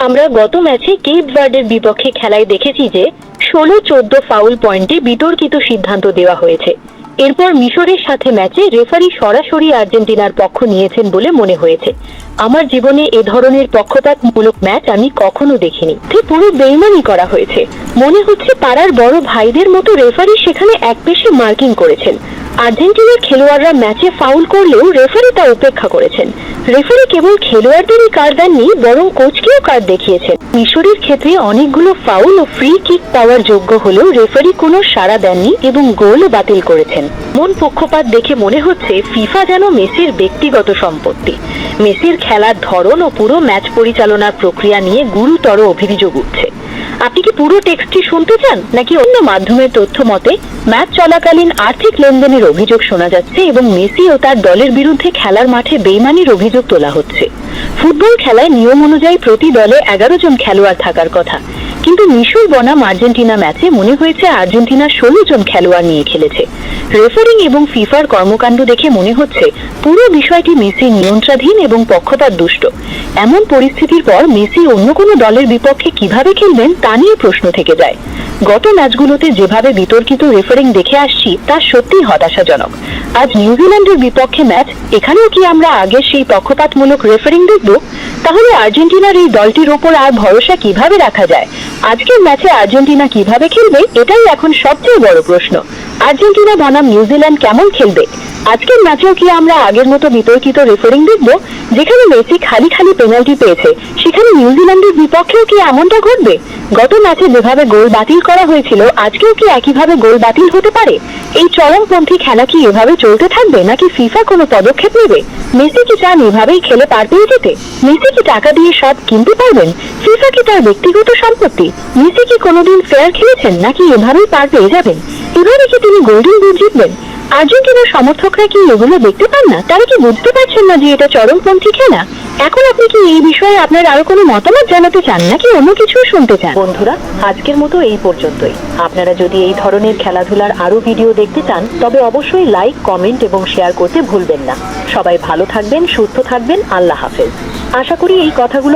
আমরা গত ম্যাচে কেপ ভার্ডের বিপক্ষে খেলায় দেখেছি যে 16-14 ফাউল পয়েন্টে বিতর্কিত সিদ্ধান্ত দেওয়া হয়েছে। এরপর মিশরের সাথে ম্যাচে রেফারি সরাসরি আর্জেন্টিনার পক্ষ নিয়েছেন বলে মনে হয়েছে। আমার জীবনে এ ধরনের পক্ষপাতমূলক ম্যাচ আমি কখনো দেখিনি। পুরো বেইমানি করা হয়েছে। মনে হচ্ছে পাড়ার বড় ভাইদের মতো রেফারি সেখানে একপেশে মার্কিং করেছেন। আর্জেন্টিনার খেলোয়াড়রা ম্যাচে ফাউল করলেও রেফারি তা উপেক্ষা করেছেন। রেফারি কেবল খেলোয়াড়দেরই কার্ড দেননি, বরং কোচকেও কার্ড দেখিয়েছেন। মিশরের ক্ষেত্রে অনেকগুলো ফাউল ও ফ্রি কিক পাওয়ার যোগ্য হলেও রেফারি কোনো সাড়া দেননি এবং গোলও বাতিল করেছেন। মন পক্ষপাত দেখে মনে হচ্ছে ফিফা যেন মেসির ব্যক্তিগত সম্পত্তি। মেসির খেলার ধরন ও পুরো ম্যাচ পরিচালনার প্রক্রিয়া নিয়ে গুরুতর অভিযোগ উঠছে। আপনি কি পুরো টেক্সটটি শুনতে চান, নাকি অন্য মাধ্যমের তথ্য মতে ম্যাচ চলাকালীন আর্থিক লেনদেনের অভিযোগ শোনা যাচ্ছে এবং মেসি ও তার দলের বিরুদ্ধে খেলার মাঠে বেইমানির অভিযোগ তোলা হচ্ছে? ফুটবল খেলায় নিয়ম অনুযায়ী প্রতি দলে 11 জন খেলোয়াড় থাকার কথা, কিন্তু মিশর বনাম আর্জেন্টিনা ম্যাচে মনে হয়েছে আর্জেন্টিনা 16 জন খেলোয়াড় নিয়ে খেলেছে। রেফারিং এবং ফিফার কর্মকাণ্ড দেখে মনে হচ্ছে পুরো বিষয়টি মেসি নিয়ন্ত্রণাধীন এবং পক্ষপাত দুষ্ট। এমন পরিস্থিতির পর মেসি অন্য কোনো দলের বিপক্ষে কিভাবে খেলবেন তা নিয়ে প্রশ্ন থেকে যায়। গত ম্যাচগুলোতে যেভাবে বিতর্কিত রেফারিং দেখে আসছি তা সত্যিই হতাশাজনক। আজ নিউজিল্যান্ডের বিপক্ষে ম্যাচ, এখানেও কি আমরা আগের সেই পক্ষপাতমূলক রেফারিং দেখব? তাহলে আর্জেন্টিনার এই দলটির ওপর আর ভরসা কিভাবে রাখা যায়? আজকের ম্যাচে আর্জেন্টিনা কিভাবে খেলবে, এটাই এখন সবচেয়ে বড় প্রশ্ন। আর্জেন্টিনা বনাম নিউজিল্যান্ড কেমন খেলবে? আজকের ম্যাচেও কি আমরা আগের মতো বিতর্কিত রেফারিং দেখব? যেখানে মেসি খালি পেনাল্টি পেয়েছে, সেখানে নিউজিল্যান্ডের বিপক্ষেও কি এমনটা ঘটবে? গত ম্যাচে যেভাবে গোল বাতিল করা হয়েছিল, আজকেও কি একইভাবে গোল বাতিল হতে পারে? এই চরমপন্থী খেলা কি এভাবে চলতে থাকবে, নাকি ফিফা কোনো পদক্ষেপ নেবে? মেসি কি চান এভাবেই খেলে পার পেয়ে যেতে? মেসি কি টাকা দিয়ে সব কিনতে পারবেন? ফিফা কি তার ব্যক্তিগত সম্পত্তি? মেসি কি কোনোদিন ফেয়ার খেলেছেন, নাকি এভাবেই পার পেয়ে যাবেন? এভাবে কি তিনি গোল্ডেন বুট জিতবেন? আর্জেন্টিনার সমর্থকরা কি এগুলো দেখতে পান না? তারা কি বুঝতে পারছেন না যে এটা চরমপন্থী খেলা? এখন আপনি কি এই বিষয়ে আপনার আরো কোনো মতামত জানাতে চান, নাকি অন্য কিছু শুনতে চান? বন্ধুরা, আজকের মতো এই পর্যন্তই। আপনারা যদি এই ধরনের খেলাধুলার আরো ভিডিও দেখতে চান, তবে অবশ্যই লাইক, কমেন্ট এবং শেয়ার করতে ভুলবেন না। সবাই ভালো থাকবেন, সুস্থ থাকবেন। আল্লাহ হাফেজ। আশা করি এই কথাগুলো